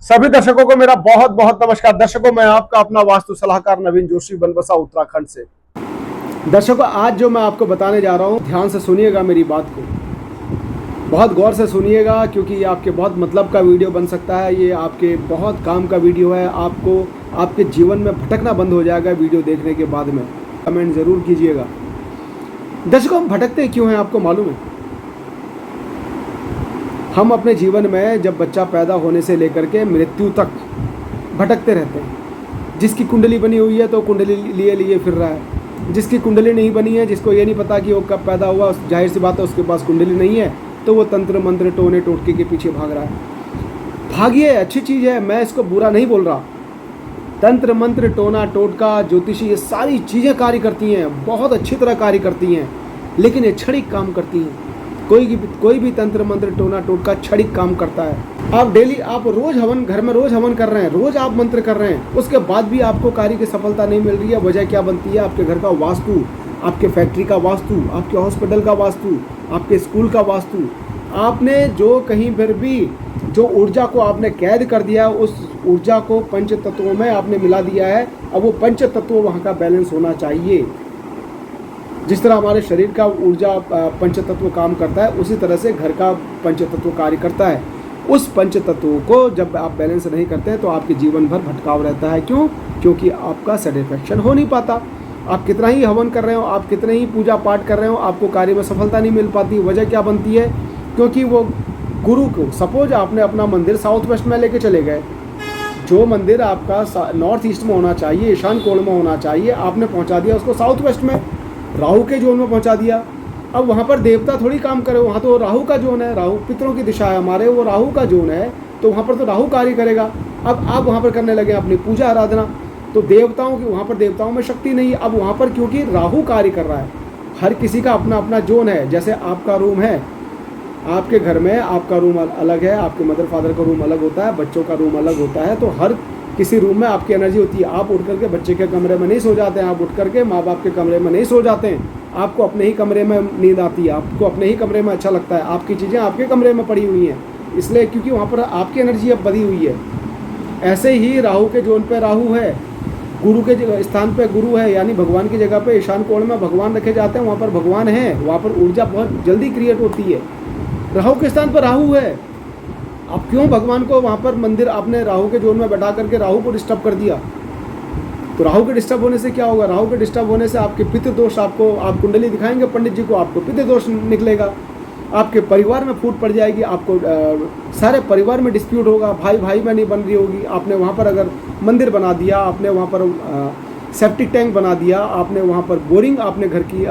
सभी दर्शकों को मेरा बहुत बहुत नमस्कार। दर्शकों, मैं आपका अपना वास्तु सलाहकार नवीन जोशी, बनबसा उत्तराखंड से। दर्शकों, आज जो मैं आपको बताने जा रहा हूँ, ध्यान से सुनिएगा मेरी बात को, बहुत गौर से सुनिएगा, क्योंकि ये आपके बहुत मतलब का वीडियो बन सकता है। ये आपके बहुत काम का वीडियो है। आपको आपके जीवन में भटकना बंद हो जाएगा वीडियो देखने के बाद में। कमेंट ज़रूर कीजिएगा। दर्शकों, हम भटकते क्यों हैं आपको मालूम है? हम अपने जीवन में जब बच्चा पैदा होने से लेकर के मृत्यु तक भटकते रहते हैं। जिसकी कुंडली बनी हुई है तो कुंडली लिए लिए फिर रहा है। जिसकी कुंडली नहीं बनी है, जिसको ये नहीं पता कि वो कब पैदा हुआ, जाहिर सी बात है उसके पास कुंडली नहीं है, तो वो तंत्र मंत्र टोने टोटके के पीछे भाग रहा है। भागिए, अच्छी चीज़ है, मैं इसको बुरा नहीं बोल रहा। तंत्र मंत्र टोना टोटका ज्योतिषी ये सारी चीज़ें कार्य करती हैं, बहुत अच्छी तरह कार्य करती हैं, लेकिन ये क्षणिक काम करती हैं। कोई भी तंत्र मंत्र टोना टोटका क्षणिक काम करता है। आप डेली, आप रोज हवन, घर में रोज हवन कर रहे हैं, रोज आप मंत्र कर रहे हैं, उसके बाद भी आपको कार्य की सफलता नहीं मिल रही है। वजह क्या बनती है? आपके घर का वास्तु, आपके फैक्ट्री का वास्तु, आपके हॉस्पिटल का वास्तु, आपके स्कूल का वास्तु। आपने जो कहीं पर भी जो ऊर्जा को आपने कैद कर दिया, उस ऊर्जा को पंच तत्वों में आपने मिला दिया है। अब वो पंच तत्व वहाँ का बैलेंस होना चाहिए। जिस तरह हमारे शरीर का ऊर्जा पंच तत्व काम करता है, उसी तरह से घर का पंच तत्व कार्य करता है। उस पंच तत्वों को जब आप बैलेंस नहीं करते हैं तो आपके जीवन भर भटकाव रहता है। क्यों? क्योंकि आपका सेटिस्फैक्शन हो नहीं पाता। आप कितना ही हवन कर रहे हो, आप कितने ही पूजा पाठ कर रहे हो, आपको कार्य में सफलता नहीं मिल पाती। वजह क्या बनती है? क्योंकि वो गुरु को, सपोज आपने अपना मंदिर साउथ वेस्ट में लेके चले गए, जो मंदिर आपका नॉर्थ ईस्ट में होना चाहिए, ईशान कोण में होना चाहिए, आपने पहुँचा दिया उसको साउथ वेस्ट में, राहु के जोन में पहुंचा दिया। अब वहाँ पर देवता थोड़ी काम करे, वहाँ तो राहु का जोन है, राहु पितरों की दिशा है हमारे, वो राहु का जोन है, तो वहाँ पर तो राहु कार्य करेगा। अब आप वहाँ पर करने लगे अपनी पूजा आराधना, तो देवताओं की, वहाँ पर देवताओं में शक्ति नहीं है। अब वहाँ पर क्योंकि राहु कार्य कर रहा है। हर किसी का अपना अपना जोन है। जैसे आपका रूम है, आपके घर में आपका रूम अलग है, आपके मदर फादर का रूम अलग होता है, बच्चों का रूम अलग होता है, तो हर किसी रूम में आपकी एनर्जी होती है। आप उठ करके बच्चे के कमरे में नहीं सो जाते हैं, आप उठ करके माँ बाप के कमरे में नहीं सो जाते हैं। आपको अपने ही कमरे में नींद आती है, आपको अपने ही कमरे में अच्छा लगता है, आपकी चीज़ें आपके कमरे में पड़ी हुई हैं, इसलिए क्योंकि वहाँ पर आपकी एनर्जी अब बधी हुई है। ऐसे ही राहु के जोन पे राहु है, गुरु के स्थान पे गुरु है, यानी भगवान की जगह पे ईशान कोण में भगवान रखे जाते हैं, वहाँ पर भगवान है, वहाँ पर ऊर्जा बहुत जल्दी क्रिएट होती है। राहु के स्थान पर राहु है। अब क्यों भगवान को वहाँ पर मंदिर आपने राहु के जोन में बैठा करके राहु को डिस्टर्ब कर दिया? तो राहु के डिस्टर्ब होने से क्या होगा? राहु के डिस्टर्ब होने से आपके पितृ दोष, आपको, आप कुंडली दिखाएंगे पंडित जी को, आपको पितृ दोष निकलेगा, आपके परिवार में फूट पड़ जाएगी, आपको सारे परिवार में डिस्प्यूट होगा, भाई भाई में नहीं बन रही होगी। आपने वहाँ पर अगर मंदिर बना दिया, आपने वहाँ पर सेप्टिक टैंक बना दिया, आपने वहाँ पर बोरिंग, आपने घर की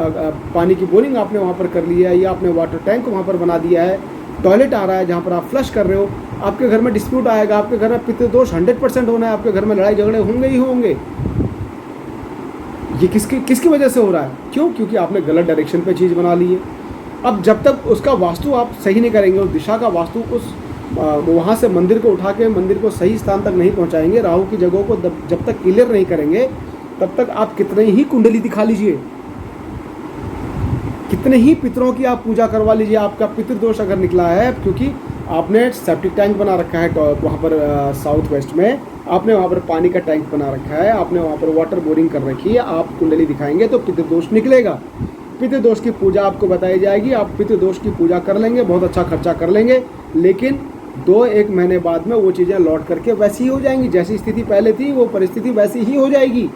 पानी की बोरिंग आपने वहाँ पर कर लिया है, या आपने वाटर टैंक वहाँ पर बना दिया है, टॉयलेट आ रहा है जहाँ पर आप फ्लश कर रहे हो, आपके घर में डिस्प्यूट आएगा, आपके घर में पितृ दोष 100% होना है, आपके घर में लड़ाई झगड़े होंगे ही होंगे। ये किसकी वजह से हो रहा है? क्यों? क्योंकि आपने गलत डायरेक्शन पे चीज़ बना ली है। अब जब तक उसका वास्तु आप सही नहीं करेंगे, उस दिशा का वास्तु, उस वहाँ से मंदिर को उठा के मंदिर को सही स्थान तक नहीं पहुँचाएंगे, राहु की जगहों को जब तक क्लियर नहीं करेंगे, तब तक आप कितने ही कुंडली दिखा लीजिए, कितने ही पितरों की आप पूजा करवा लीजिए, आपका पितृ दोष अगर निकला है, क्योंकि आपने सेप्टिक टैंक बना रखा है वहाँ पर साउथ वेस्ट में, आपने वहाँ पर पानी का टैंक बना रखा है, आपने वहाँ पर वाटर बोरिंग कर रखी है, आप कुंडली दिखाएंगे तो पितृ दोष निकलेगा। पितृ दोष की पूजा आपको बताई जाएगी, आप पितृ दोष की पूजा कर लेंगे, बहुत अच्छा खर्चा कर लेंगे, लेकिन 2-1 महीने बाद में वो चीज़ें लौट करके वैसी ही हो जाएंगी, जैसी स्थिति पहले थी वो परिस्थिति वैसी ही हो जाएगी।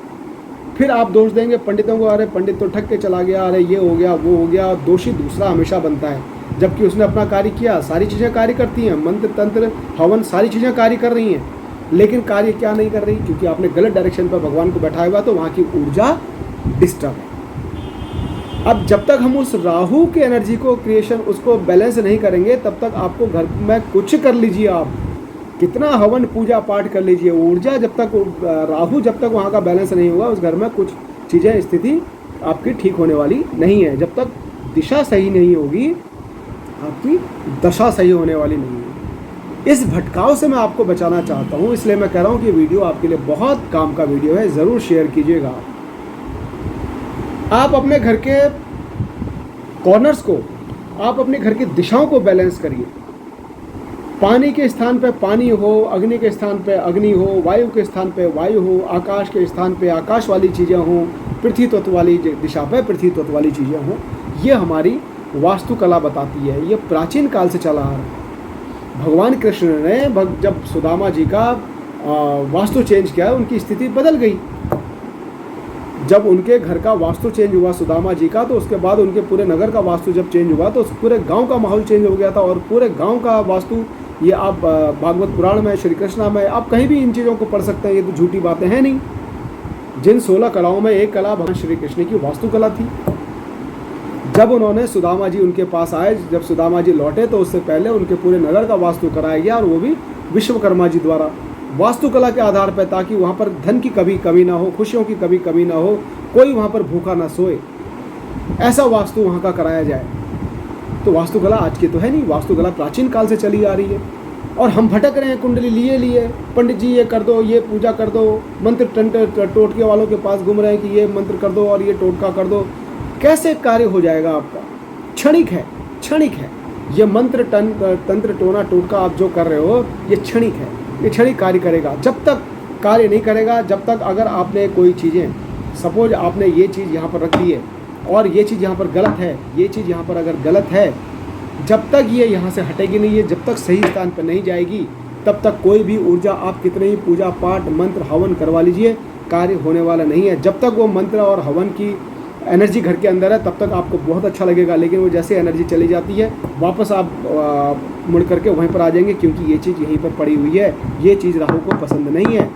फिर आप दोष देंगे पंडितों को, अरे पंडित तो ठग के चला गया, अरे ये हो गया वो हो गया। दोषी दूसरा हमेशा बनता है, जबकि उसने अपना कार्य किया। सारी चीज़ें कार्य करती हैं, मंत्र तंत्र हवन सारी चीज़ें कार्य कर रही हैं, लेकिन कार्य क्या नहीं कर रही? क्योंकि आपने गलत डायरेक्शन पर भगवान को बैठाया हुआ, तो वहाँ की ऊर्जा डिस्टर्ब है। अब जब तक हम उस राहु की एनर्जी को क्रिएशन, उसको बैलेंस नहीं करेंगे, तब तक आपको घर में कुछ कर लीजिए, आप कितना हवन पूजा पाठ कर लीजिए, ऊर्जा जब तक, राहु जब तक वहाँ का बैलेंस नहीं होगा, उस घर में कुछ चीज़ें, स्थिति आपकी ठीक होने वाली नहीं है। जब तक दिशा सही नहीं होगी, आपकी दशा सही होने वाली नहीं है। इस भटकाव से मैं आपको बचाना चाहता हूँ, इसलिए मैं कह रहा हूँ कि वीडियो आपके लिए बहुत काम का वीडियो है, ज़रूर शेयर कीजिएगा। आप अपने घर के कॉर्नर्स को, आप अपने घर की दिशाओं को बैलेंस करिए। पानी के स्थान पे पानी हो, अग्नि के स्थान पे अग्नि हो, वायु के स्थान पे वायु हो, आकाश के स्थान पे आकाश वाली चीज़ें हों, पृथ्वी तत्व वाली दिशा पे पृथ्वी तत्व वाली चीज़ें हों। ये हमारी वास्तुकला बताती है। ये प्राचीन काल से चला आ रहा है। भगवान कृष्ण ने जब सुदामा जी का वास्तु चेंज किया, उनकी स्थिति बदल गई। जब उनके घर का वास्तु चेंज हुआ सुदामा जी का, तो उसके बाद उनके पूरे नगर का वास्तु जब चेंज हुआ तो पूरे गांव का माहौल चेंज हो गया था। और पूरे गांव का वास्तु, ये आप भागवत पुराण में, श्री कृष्णा में, आप कहीं भी इन चीज़ों को पढ़ सकते हैं। ये तो झूठी बातें हैं नहीं। जिन 16 कलाओं में एक कला भगवान श्री कृष्ण की वास्तुकला थी। जब उन्होंने सुदामा जी उनके पास आए, जब सुदामा जी लौटे, तो उससे पहले उनके पूरे नगर का वास्तु कराया गया, और वो भी विश्वकर्मा जी द्वारा, वास्तुकला के आधार पर, ताकि वहाँ पर धन की कभी कमी ना हो, खुशियों की कभी कमी ना हो, कोई वहाँ पर भूखा ना सोए, ऐसा वास्तु वहाँ का कराया जाए। तो वास्तुकला आज की तो है नहीं, वास्तुकला प्राचीन काल से चली आ रही है। और हम भटक रहे हैं कुंडली लिए लिए, पंडित जी ये कर दो, ये पूजा कर दो, मंत्र टोटके वालों के पास घूम रहे हैं कि ये मंत्र कर दो और ये टोटका कर दो। कैसे कार्य हो जाएगा आपका? क्षणिक है, क्षणिक है। ये मंत्र तंत्र टोना टोटका आप जो कर रहे हो, ये क्षणिक है, ये क्षणिक कार्य करेगा। जब तक कार्य नहीं करेगा, जब तक अगर आपने कोई चीज़ें, सपोज आपने ये चीज़ यहाँ पर रख दी है और ये चीज़ यहाँ पर गलत है, ये चीज़ यहाँ पर अगर गलत है, जब तक ये यहाँ से हटेगी नहीं है, जब तक सही स्थान पर नहीं जाएगी, तब तक कोई भी ऊर्जा, आप कितने ही पूजा पाठ मंत्र हवन करवा लीजिए, कार्य होने वाला नहीं है। जब तक वो मंत्र और हवन की एनर्जी घर के अंदर है, तब तक आपको बहुत अच्छा लगेगा। लेकिन वो जैसे एनर्जी चली जाती है, वापस आप मुड़ करके वहीं पर आ जाएंगे, क्योंकि ये चीज़ यहीं पर पड़ी हुई है। ये चीज़ राहु को पसंद नहीं है।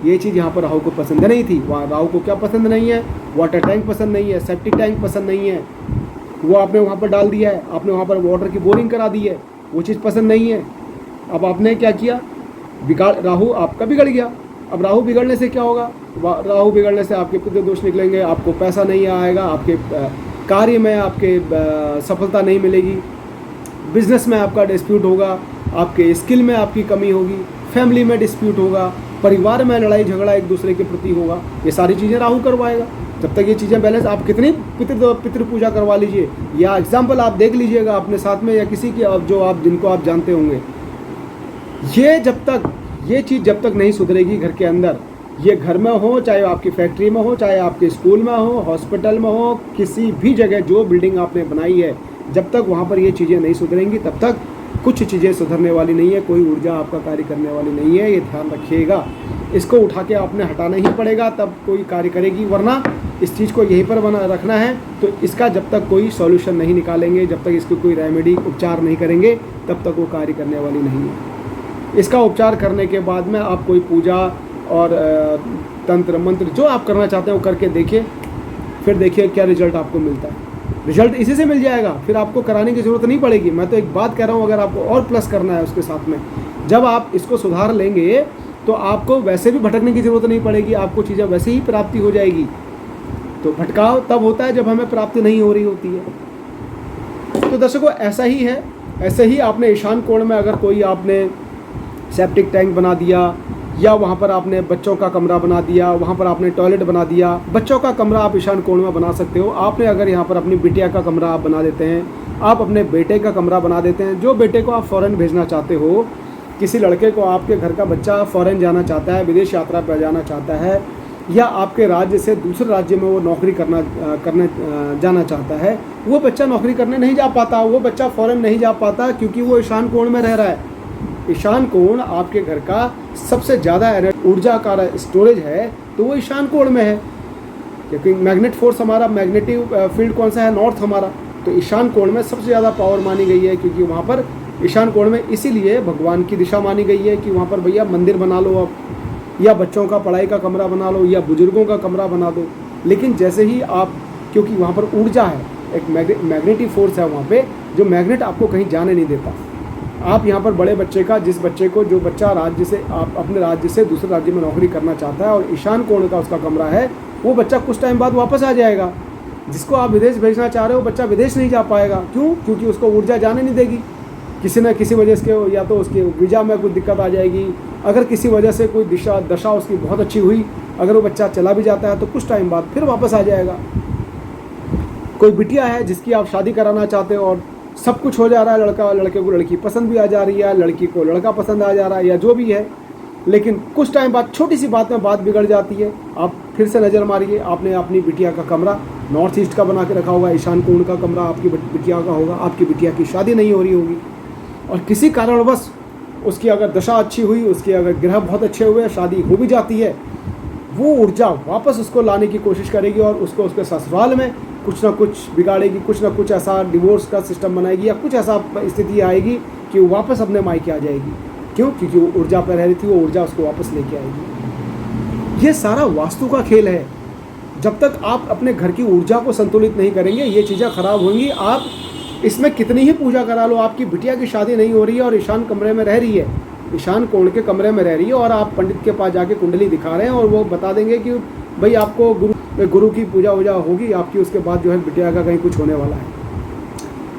ये चीज़ यहाँ पर राहु को पसंद नहीं थी। वहाँ राहु को क्या पसंद नहीं है? वाटर टैंक पसंद नहीं है, सेप्टिक टैंक पसंद नहीं है। वो आपने वहाँ पर डाल दिया है, आपने वहाँ पर वाटर की बोरिंग करा दी है, वो चीज़ पसंद नहीं है। अब आपने क्या किया? राहु आपका बिगड़ गया। अब राहु बिगड़ने से क्या होगा? राहु बिगड़ने से आपके पितृ दोष निकलेंगे, आपको पैसा नहीं आएगा, आपके कार्य में आपके सफलता नहीं मिलेगी, बिजनेस में आपका डिस्प्यूट होगा, आपके स्किल में आपकी कमी होगी, फैमिली में डिस्प्यूट होगा, परिवार में लड़ाई झगड़ा एक दूसरे के प्रति होगा। ये सारी चीज़ें राहु करवाएगा। जब तक ये चीज़ें बैलेंस, आप कितनी पितृ पूजा करवा लीजिए, या एग्जाम्पल आप देख लीजिएगा अपने साथ में या किसी के, जो आप जिनको आप जानते होंगे, ये जब तक ये चीज़ जब तक नहीं सुधरेगी घर के अंदर, ये घर में हो, चाहे आपकी फैक्ट्री में हो, चाहे आपके स्कूल में हो, हॉस्पिटल में हो, किसी भी जगह जो बिल्डिंग आपने बनाई है, जब तक वहाँ पर ये चीज़ें नहीं सुधरेंगी, तब तक कुछ चीज़ें सुधरने वाली नहीं है, कोई ऊर्जा आपका कार्य करने वाली नहीं है। ये ध्यान रखिएगा। इसको उठा के आपने हटाना ही पड़ेगा, तब कोई कार्य करेगी, वरना इस चीज़ को यहीं पर बना रखना है। तो इसका जब तक कोई सॉल्यूशन नहीं निकालेंगे, जब तक इसको कोई रेमेडी उपचार नहीं करेंगे, तब तक वो कार्य करने वाली नहीं है। इसका उपचार करने के बाद में आप कोई पूजा और तंत्र मंत्र जो आप करना चाहते हैं वो करके देखिए, फिर देखिए क्या रिजल्ट आपको मिलता है। रिजल्ट इसी से मिल जाएगा, फिर आपको कराने की ज़रूरत नहीं पड़ेगी। मैं तो एक बात कह रहा हूँ, अगर आपको और प्लस करना है उसके साथ में, जब आप इसको सुधार लेंगे तो आपको वैसे भी भटकने की ज़रूरत नहीं पड़ेगी, आपको चीज़ें वैसे ही प्राप्ति हो जाएगी। तो भटकाव तब होता है जब हमें प्राप्ति नहीं हो रही होती है। तो दर्शकों, ऐसा ही है। ऐसे ही आपने ईशान कोण में अगर कोई आपने सेप्टिक टैंक बना दिया, या वहाँ पर आपने बच्चों का कमरा बना दिया, वहाँ पर आपने टॉयलेट बना दिया। बच्चों का कमरा आप ईशान कोण में बना सकते हो। आपने अगर यहाँ पर अपनी बिटिया का कमरा आप बना देते हैं, आप अपने बेटे का कमरा बना देते हैं, जो बेटे को आप फ़ॉरेन भेजना चाहते हो, किसी लड़के को आपके घर का बच्चा फ़ॉरेन जाना चाहता है, विदेश यात्रा पर जाना चाहता है, या आपके राज्य से दूसरे राज्य में वो नौकरी करने जाना चाहता है, वो बच्चा नौकरी करने नहीं जा पाता, वो बच्चा फ़ॉरेन नहीं जा पाता, क्योंकि वो ईशान कोण में रह रहा है। ईशान कोण आपके घर का सबसे ज़्यादा ऊर्जा का स्टोरेज है, तो वो ईशान कोण में है। क्योंकि मैग्नेट फोर्स हमारा, मैग्नेटिव फील्ड कौन सा है? नॉर्थ हमारा। तो ईशान कोण में सबसे ज़्यादा पावर मानी गई है, क्योंकि वहाँ पर ईशान कोण में इसीलिए भगवान की दिशा मानी गई है कि वहाँ पर भैया मंदिर बना लो आप, या बच्चों का पढ़ाई का कमरा बना लो, या बुजुर्गों का कमरा बना दो। लेकिन जैसे ही आप, क्योंकि वहाँ पर ऊर्जा है, एक मैग्नेटिव फोर्स है वहाँ पे, जो मैग्नेट आपको कहीं जाने नहीं देता। आप यहाँ पर बड़े बच्चे का, जिस बच्चे को, जो बच्चा राज्य से, आप अपने राज्य से दूसरे राज्य में नौकरी करना चाहता है और ईशान कोण का उसका कमरा है, वो बच्चा कुछ टाइम बाद वापस आ जाएगा। जिसको आप विदेश भेजना चाह रहे हो, बच्चा विदेश नहीं जा पाएगा। क्यों? क्योंकि उसको ऊर्जा जाने नहीं देगी। किसी न किसी वजह से, या तो उसके वीज़ा में कुछ दिक्कत आ जाएगी, अगर किसी वजह से कोई दशा उसकी बहुत अच्छी हुई, अगर वो बच्चा चला भी जाता है तो कुछ टाइम बाद फिर वापस आ जाएगा। कोई बिटिया है जिसकी आप शादी कराना चाहते हो और सब कुछ हो जा रहा है, लड़के को लड़की पसंद भी आ जा रही है, लड़की को लड़का पसंद आ जा रहा है, या जो भी है, लेकिन कुछ टाइम बाद छोटी सी बात में बात बिगड़ जाती है। आप फिर से नज़र मारिए, आपने अपनी बिटिया का कमरा नॉर्थ ईस्ट का बना के रखा होगा, ईशान कोण का कमरा आपकी बिटिया का होगा, आपकी बिटिया की शादी नहीं हो रही होगी, और किसी कारणवश उसकी अगर दशा अच्छी हुई, उसके अगर ग्रह बहुत अच्छे हुए, शादी हो भी जाती है, वो ऊर्जा वापस उसको लाने की कोशिश करेगी और उसको उसके ससुराल में कुछ ना कुछ बिगाड़ेगी, कुछ ना कुछ ऐसा डिवोर्स का सिस्टम बनाएगी, या कुछ ऐसा स्थिति आएगी कि वो वापस अपने मायके आ जाएगी। क्यों? क्योंकि वो ऊर्जा पर रह रही थी, वो ऊर्जा उसको वापस लेके आएगी। ये सारा वास्तु का खेल है। जब तक आप अपने घर की ऊर्जा को संतुलित नहीं करेंगे, ये चीज़ें खराब होंगी। आप इसमें कितनी ही पूजा करा लो, आपकी बिटिया की शादी नहीं हो रही है और ईशान कमरे में रह रही है, ईशान कोण के कमरे में रह रही है, और आप पंडित के पास जाके कुंडली दिखा रहे हैं और वो बता देंगे कि भाई आपको गुरु की पूजा वूजा होगी आपकी, उसके बाद जो है बिटिया का कहीं कुछ होने वाला है।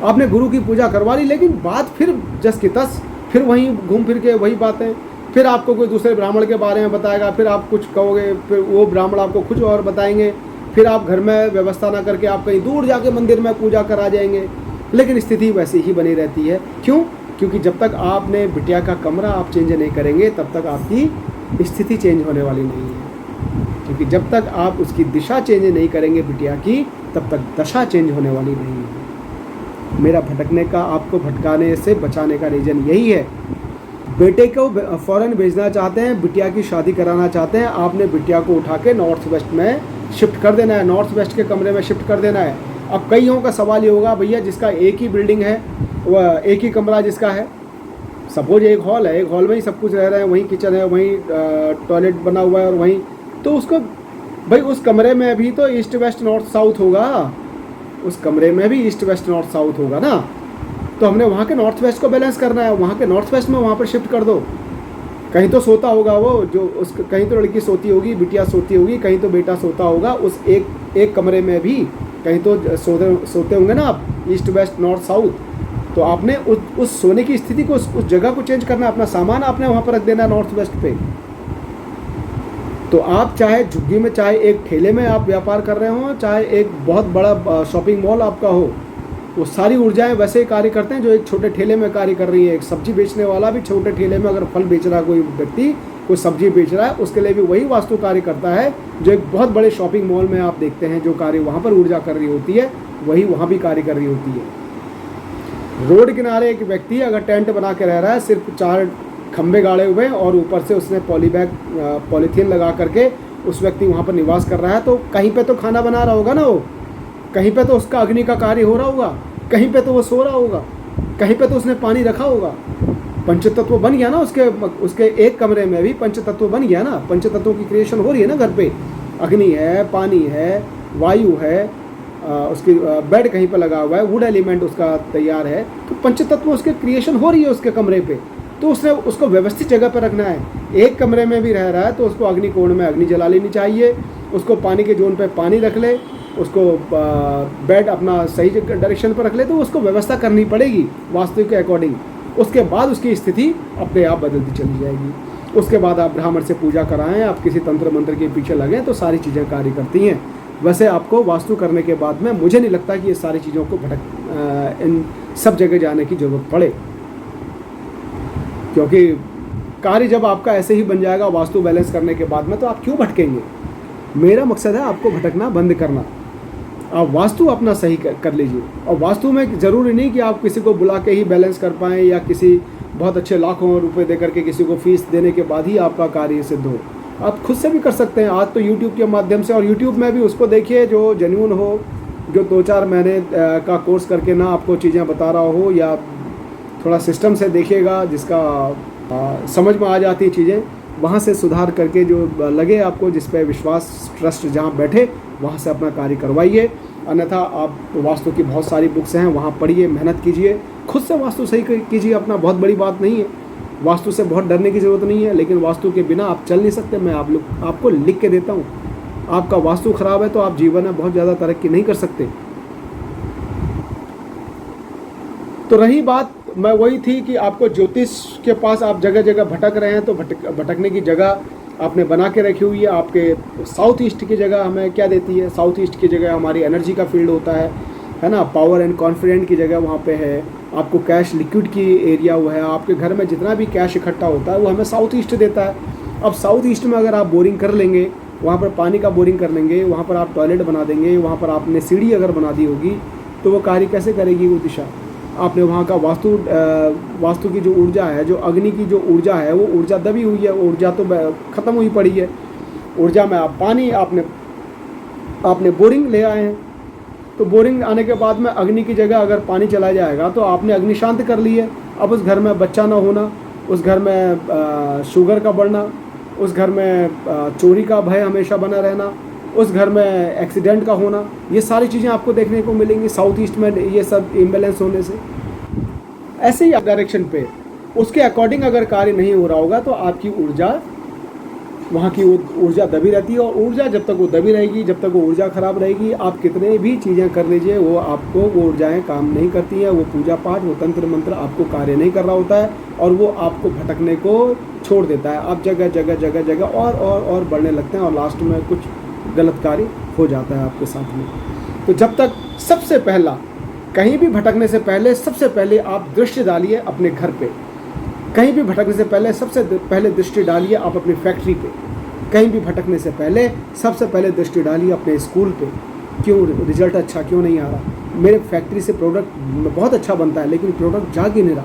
आपने गुरु की पूजा करवा ली, लेकिन बात फिर जस की तस, फिर वहीं घूम फिर के वही बातें, फिर आपको कोई दूसरे ब्राह्मण के बारे में बताएगा, फिर आप कुछ कहोगे, फिर वो ब्राह्मण आपको कुछ और बताएंगे, फिर आप घर में व्यवस्था ना करके आप कहीं दूर जाके मंदिर में पूजा करा जाएंगे। लेकिन स्थिति वैसी ही बनी रहती है। क्यों? क्योंकि जब तक आपने बिटिया का कमरा आप चेंज नहीं करेंगे, तब तक आपकी स्थिति चेंज होने वाली नहीं है। क्योंकि जब तक आप उसकी दिशा चेंज नहीं करेंगे बिटिया की, तब तक दशा चेंज होने वाली नहीं है। मेरा भटकने का, आपको भटकाने से बचाने का रीज़न यही है। बेटे को फ़ौरन भेजना चाहते हैं, बिटिया की शादी कराना चाहते हैं, आपने बिटिया को उठा के नॉर्थ वेस्ट में शिफ्ट कर देना है, नॉर्थ वेस्ट के कमरे में शिफ्ट कर देना है। अब कईयों का सवाल ये होगा, भैया जिसका एक ही बिल्डिंग है, वह एक ही कमरा जिसका है, सपोज एक हॉल है, एक हॉल में ही सब कुछ रह रहे हैं, वहीं किचन है, वहीं टॉयलेट बना हुआ है, और वहीं तो उसको भाई उस कमरे में भी तो ईस्ट वेस्ट नॉर्थ साउथ होगा, उस कमरे में भी ईस्ट वेस्ट नॉर्थ साउथ होगा ना। तो हमने वहाँ के नॉर्थ वेस्ट को बैलेंस करना है, वहाँ के नॉर्थ वेस्ट में वहाँ पर शिफ्ट कर दो। कहीं तो सोता होगा वो, जो उस कहीं तो लड़की सोती होगी, बिटिया सोती होगी, कहीं तो बेटा सोता होगा, उस एक कमरे में भी कहीं तो सोते होंगे ना आप, ईस्ट वेस्ट नॉर्थ साउथ। तो आपने उस सोने की स्थिति को, उस जगह को चेंज करना, अपना सामान आपने वहाँ पर रख देना नॉर्थ वेस्ट पे। तो आप चाहे झुग्गी में, चाहे एक ठेले में आप व्यापार कर रहे हो, चाहे एक बहुत बड़ा शॉपिंग मॉल आपका हो, वो सारी ऊर्जाएं वैसे ही कार्य करते हैं जो एक छोटे ठेले में कार्य कर रही है। एक सब्जी बेचने वाला भी छोटे ठेले में अगर फल बेच रहा है, कोई व्यक्ति कोई सब्जी बेच रहा है, उसके लिए भी वही वास्तु कार्य करता है जो एक बहुत बड़े शॉपिंग मॉल में आप देखते हैं जो कार्य वहाँ पर ऊर्जा कर रही होती है, वही वहाँ भी कार्य कर रही होती है। रोड किनारे एक व्यक्ति अगर टेंट बना के रह रहा है, सिर्फ 4 खंबे गाड़े हुए और ऊपर से उसने पॉलीथीन लगा करके उस व्यक्ति वहाँ पर निवास कर रहा है, तो कहीं पे तो खाना बना रहा होगा ना वो, कहीं पे तो उसका अग्नि का कार्य हो रहा होगा, कहीं पे तो वो सो रहा होगा, कहीं पे तो उसने पानी रखा होगा। पंचतत्व बन गया ना उसके एक कमरे में भी पंचतत्व बन गया ना, पंचतत्वों की क्रिएशन हो रही है ना घर पे। अग्नि है, पानी है, वायु है, उसकी बेड कहीं पर लगा हुआ है, वुड एलिमेंट उसका तैयार है, तो पंचतत्व उसके क्रिएशन हो रही है उसके कमरे पे। तो उसने उसको व्यवस्थित जगह पर रखना है। एक कमरे में भी रह रहा है तो उसको अग्नि कोण में अग्नि जला लेनी चाहिए, उसको पानी के जोन पे पानी रख ले, उसको बेड अपना सही डायरेक्शन पर रख ले, तो उसको व्यवस्था करनी पड़ेगी वास्तु के अकॉर्डिंग। उसके बाद उसकी स्थिति अपने आप बदलती चली जाएगी। उसके बाद आप ब्राह्मण से पूजा कराएं, आप किसी तंत्र मंत्र के पीछे लगें, तो सारी चीज़ें कार्य करती हैं। वैसे आपको वास्तु करने के बाद में मुझे नहीं लगता कि ये सारी चीज़ों को इन सब जगह जाने की ज़रूरत पड़े, क्योंकि कार्य जब आपका ऐसे ही बन जाएगा वास्तु बैलेंस करने के बाद में, तो आप क्यों भटकेंगे। मेरा मकसद है आपको भटकना बंद करना। आप वास्तु अपना सही कर लीजिए। और वास्तु में ज़रूरी नहीं कि आप किसी को बुला के ही बैलेंस कर पाएँ, या किसी बहुत अच्छे लाखों रुपए दे करके किसी को फीस देने के बाद ही आपका कार्य सिद्ध हो। आप खुद से भी कर सकते हैं। आज तो यूट्यूब के माध्यम से, और यूट्यूब में भी उसको देखिए जो जेन्युइन हो, जो 2-4 महीने का कोर्स करके ना आपको चीज़ें बता रहा हो, या थोड़ा सिस्टम से देखिएगा जिसका समझ में आ जाती चीज़ें, वहाँ से सुधार करके जो लगे आपको, जिस पे विश्वास ट्रस्ट जहाँ बैठे, वहाँ से अपना कार्य करवाइए। अन्यथा आप वास्तु की बहुत सारी बुक्स हैं, वहाँ पढ़िए, मेहनत कीजिए, खुद से वास्तु सही कीजिए अपना। बहुत बड़ी बात नहीं है, वास्तु से बहुत डरने की ज़रूरत नहीं है, लेकिन वास्तु के बिना आप चल नहीं सकते। मैं आपको लिख के देता हूँ, आपका वास्तु खराब है तो आप जीवन में बहुत ज़्यादा तरक्की नहीं कर सकते। तो रही बात मैं वही थी कि आपको ज्योतिष के पास आप जगह जगह भटक रहे हैं, तो भटकने की जगह आपने बना के रखी हुई है। आपके साउथ ईस्ट की जगह हमें क्या देती है, साउथ ईस्ट की जगह हमारी एनर्जी का फील्ड होता है, है ना, पावर एंड कॉन्फिडेंट की जगह वहाँ पे है, आपको कैश लिक्विड की एरिया वो है, आपके घर में जितना भी कैश इकट्ठा होता है वो हमें साउथ ईस्ट देता है। अब साउथ ईस्ट में अगर आप बोरिंग कर लेंगे, वहाँ पर पानी का बोरिंग कर लेंगे, वहाँ पर आप टॉयलेट बना देंगे, वहाँ पर आपने सीढ़ी अगर बना दी होगी, तो वो कार्य कैसे करेगी वो दिशा? आपने वहाँ का वास्तु की जो ऊर्जा है, जो अग्नि की जो ऊर्जा है, वो ऊर्जा दबी हुई है, ऊर्जा तो ख़त्म हुई पड़ी है। ऊर्जा में आप पानी आपने बोरिंग ले आए हैं, तो बोरिंग आने के बाद में अग्नि की जगह अगर पानी चला जाएगा तो आपने अग्नि शांत कर ली है। अब उस घर में बच्चा ना होना, उस घर में शुगर का बढ़ना, उस घर में चोरी का भय हमेशा बना रहना, उस घर में एक्सीडेंट का होना, ये सारी चीज़ें आपको देखने को मिलेंगी साउथ ईस्ट में, ये सब इम्बैलेंस होने से। ऐसे ही डायरेक्शन पे उसके अकॉर्डिंग अगर कार्य नहीं हो रहा होगा तो आपकी ऊर्जा, वहाँ की ऊर्जा दबी रहती है। और ऊर्जा जब तक वो दबी रहेगी, जब तक वो ऊर्जा ख़राब रहेगी, आप कितने भी चीज़ें कर लीजिए, वो आपको वो ऊर्जाएँ काम नहीं करती हैं। वो पूजा पाठ, वो तंत्र मंत्र आपको कार्य नहीं कर रहा होता है और वो आपको भटकने को छोड़ देता है। आप जगह जगह जगह जगह और बढ़ने लगते हैं और लास्ट में कुछ गलत कार्य हो जाता है आपके साथ में। तो जब तक सबसे पहला, कहीं भी भटकने से पहले सबसे पहले आप दृष्टि डालिए अपने घर पे। कहीं भी भटकने से पहले सबसे पहले दृष्टि डालिए आप अपनी फैक्ट्री पे। कहीं भी भटकने से पहले सबसे पहले दृष्टि डालिए अपने स्कूल पे। क्यों रिजल्ट अच्छा क्यों नहीं आ रहा? मेरे फैक्ट्री से प्रोडक्ट बहुत अच्छा बनता है लेकिन प्रोडक्ट जा ही नहीं रहा।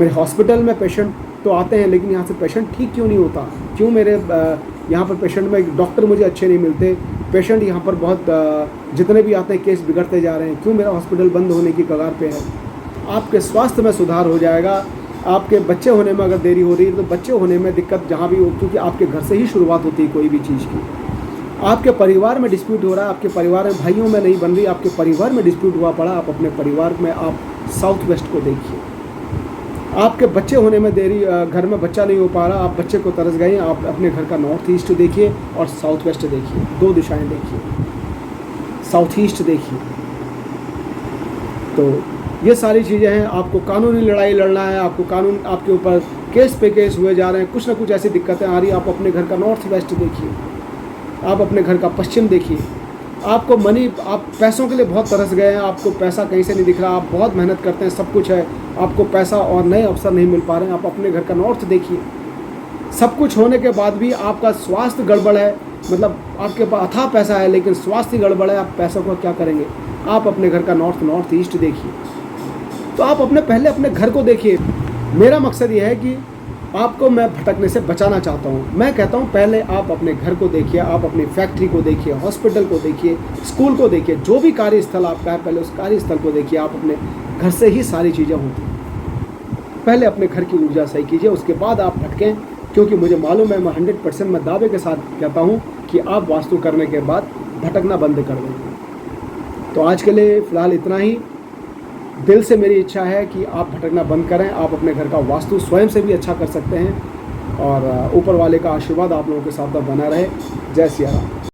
मेरे हॉस्पिटल में पेशेंट तो आते हैं लेकिन यहाँ से पेशेंट ठीक क्यों नहीं होता? क्यों मेरे यहाँ पर पेशेंट में डॉक्टर मुझे अच्छे नहीं मिलते? पेशेंट यहाँ पर बहुत जितने भी आते हैं केस बिगड़ते जा रहे हैं। क्यों मेरा हॉस्पिटल बंद होने की कगार पे है? आपके स्वास्थ्य में सुधार हो जाएगा। आपके बच्चे होने में अगर देरी हो रही है तो बच्चे होने में दिक्कत जहाँ भी हो, क्योंकि आपके घर से ही शुरुआत होती है कोई भी चीज़ की। आपके परिवार में डिस्प्यूट हो रहा है, आपके परिवार में भाइयों में नहीं बन रही, आपके परिवार में डिस्प्यूट हुआ पड़ा, आप अपने परिवार में आप साउथ वेस्ट को देखिए। आपके बच्चे होने में देरी, घर में बच्चा नहीं हो पा रहा, आप बच्चे को तरस गए, आप अपने घर का नॉर्थ ईस्ट देखिए और साउथ वेस्ट देखिए, दो दिशाएं देखिए, साउथ ईस्ट देखिए। तो ये सारी चीज़ें हैं। आपको कानूनी लड़ाई लड़ना है, आपको कानून आपके ऊपर केस पे केस हुए जा रहे हैं, कुछ ना कुछ ऐसी दिक्कतें आ रही है। आप अपने घर का नॉर्थ वेस्ट देखिए, आप अपने घर का पश्चिम देखिए। आपको मनी, आप पैसों के लिए बहुत तरस गए हैं, आपको पैसा कहीं से नहीं दिख रहा, आप बहुत मेहनत करते हैं, सब कुछ है, आपको पैसा और नए अवसर नहीं मिल पा रहे हैं। आप अपने घर का नॉर्थ देखिए। सब कुछ होने के बाद भी आपका स्वास्थ्य गड़बड़ है, मतलब आपके पास अथाह पैसा है लेकिन स्वास्थ्य गड़बड़ है, आप पैसों को क्या करेंगे? आप अपने घर का नॉर्थ ईस्ट देखिए। तो आप पहले अपने घर को देखिए। मेरा मकसद ये है कि आपको मैं भटकने से बचाना चाहता हूँ। मैं कहता हूँ पहले आप अपने घर को देखिए, आप अपनी फैक्ट्री को देखिए, हॉस्पिटल को देखिए, स्कूल को देखिए, जो भी कार्यस्थल आपका है पहले उस कार्यस्थल को देखिए। आप अपने घर से ही सारी चीज़ें होती हैं। पहले अपने घर की ऊर्जा सही कीजिए, उसके बाद आप भटकें, क्योंकि मुझे मालूम है, मैं 100% मैं दावे के साथ कहता हूँ कि आप वास्तु करने के बाद भटकना बंद कर देंगे। तो आज के लिए फ़िलहाल इतना ही। दिल से मेरी इच्छा है कि आप भटकना बंद करें। आप अपने घर का वास्तु स्वयं से भी अच्छा कर सकते हैं और ऊपर वाले का आशीर्वाद आप लोगों के साथ बना रहे। जय सिया राम।